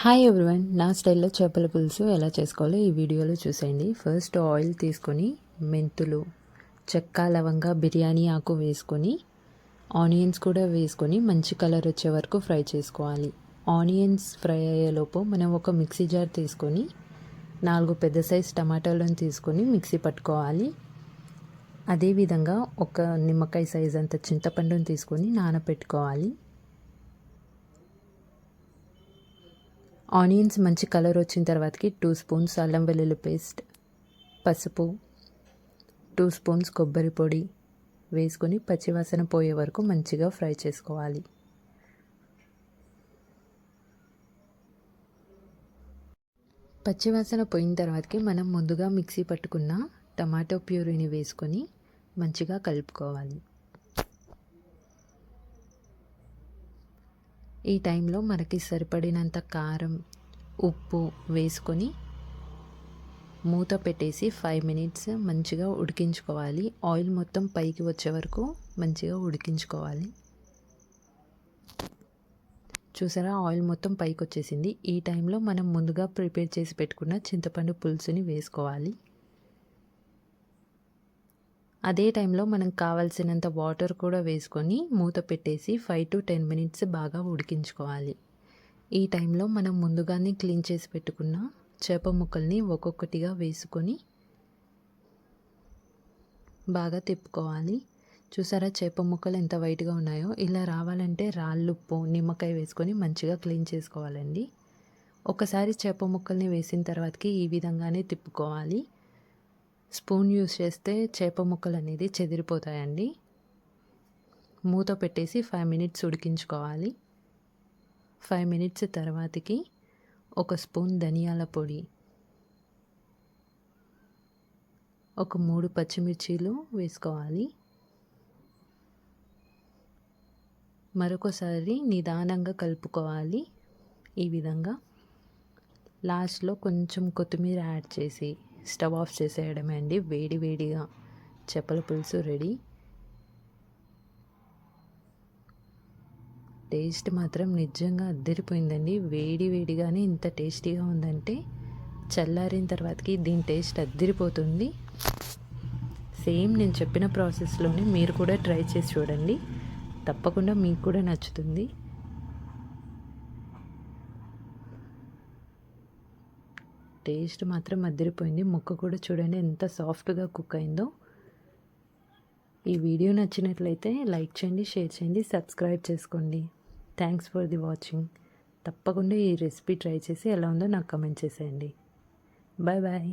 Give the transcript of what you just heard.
Hi everyone, నా స్టైల్లో చేపల పులుసు ఎలా చేసుకోవాలో ఈ వీడియోలో చూసేయండి. ఫస్ట్ ఆయిల్ తీసుకొని మెంతులు, చెక్క, లవంగ, బిర్యానీ ఆకు వేసుకొని ఆనియన్స్ కూడా వేసుకొని మంచి కలర్ వచ్చే వరకు ఫ్రై చేసుకోవాలి. ఆనియన్స్ ఫ్రై అయ్యేలోపు మనం ఒక మిక్సీ జార్ తీసుకొని 4 పెద్ద సైజ్ టమాటాలను తీసుకొని మిక్సీ పట్టుకోవాలి. అదేవిధంగా ఒక నిమ్మకాయ సైజ్ అంత చింతపండును తీసుకొని నానబెట్టుకోవాలి. ఆనియన్స్ మంచి కలర్ వచ్చిన తర్వాతకి 2 స్పూన్స్ అల్లం వెల్లుల్లి పేస్ట్, పసుపు, 2 స్పూన్స్ కొబ్బరి పొడి వేసుకొని పచ్చివాసన పోయే వరకు మంచిగా ఫ్రై చేసుకోవాలి. పచ్చివాసన పోయిన తర్వాతకి మనం ముందుగా మిక్సీ పట్టుకున్న టమాటో ప్యూరీని వేసుకొని మంచిగా కలుపుకోవాలి. ఈ టైంలో మనకి సరిపడినంత కారం, ఉప్పు వేసుకొని మూత పెట్టేసి 5 మినిట్స్ మంచిగా ఉడికించుకోవాలి. ఆయిల్ మొత్తం పైకి వచ్చే వరకు మంచిగా ఉడికించుకోవాలి. చూసారా, ఆయిల్ మొత్తం పైకి వచ్చేసింది. ఈ టైంలో మనం ముందుగా ప్రిపేర్ చేసి పెట్టుకున్న చింతపండు పులుసుని వేసుకోవాలి. అదే టైంలో మనకు కావాల్సినంత వాటర్ కూడా వేసుకొని మూత పెట్టేసి 5 to 10 మినిట్స్ బాగా ఉడికించుకోవాలి. ఈ టైంలో మనం ముందుగానే క్లీన్ చేసి పెట్టుకున్న చేప ముక్కల్ని ఒక్కొక్కటిగా వేసుకొని బాగా తిప్పుకోవాలి. చూసారా, చేప ముక్కలు ఎంత వైట్గా ఉన్నాయో. ఇలా రావాలంటే రాళ్ళుప్పు, నిమ్మకాయ వేసుకొని మంచిగా క్లీన్ చేసుకోవాలండి. ఒకసారి చేప ముక్కల్ని వేసిన తర్వాతకి ఈ విధంగానే తిప్పుకోవాలి. స్పూన్ యూస్ చేస్తే చేప ముక్కలు అనేది చెదిరిపోతాయండి. మూత పెట్టేసి 5 మినిట్స్ ఉడికించుకోవాలి. 5 మినిట్స్ తర్వాతకి ఒక స్పూన్ ధనియాల పొడి, ఒక 3 పచ్చిమిర్చీలు వేసుకోవాలి. మరొకసారి నిదానంగా కలుపుకోవాలి. ఈ విధంగా లాస్ట్లో కొంచెం కొత్తిమీర యాడ్ చేసి స్టవ్ ఆఫ్ చేసేయడమే అండి. వేడి వేడిగా చేపల పులుసు రెడీ. టేస్ట్ మాత్రం నిజంగా అద్దరిపోయిందండి. వేడి వేడిగానే ఇంత టేస్టీగా ఉందంటే చల్లారిన తర్వాతకి దీని టేస్ట్ అద్దరిపోతుంది. సేమ్ నేను చెప్పిన ప్రాసెస్లోనే మీరు కూడా ట్రై చేసి చూడండి, తప్పకుండా మీకు కూడా నచ్చుతుంది. టేస్ట్ మాత్రం అదిరిపోయింది. ముక్క కూడా చూడండి ఎంత సాఫ్ట్గా కుక్ అయిందో. ఈ వీడియో నచ్చినట్లయితే లైక్ చేయండి, షేర్ చేయండి, సబ్స్క్రైబ్ చేసుకోండి. Thanks for the watching. తప్పకుండా ఈ రెసిపీ ట్రై చేసి ఎలా ఉందో నాకు కమెంట్ చేసేయండి. Bye bye.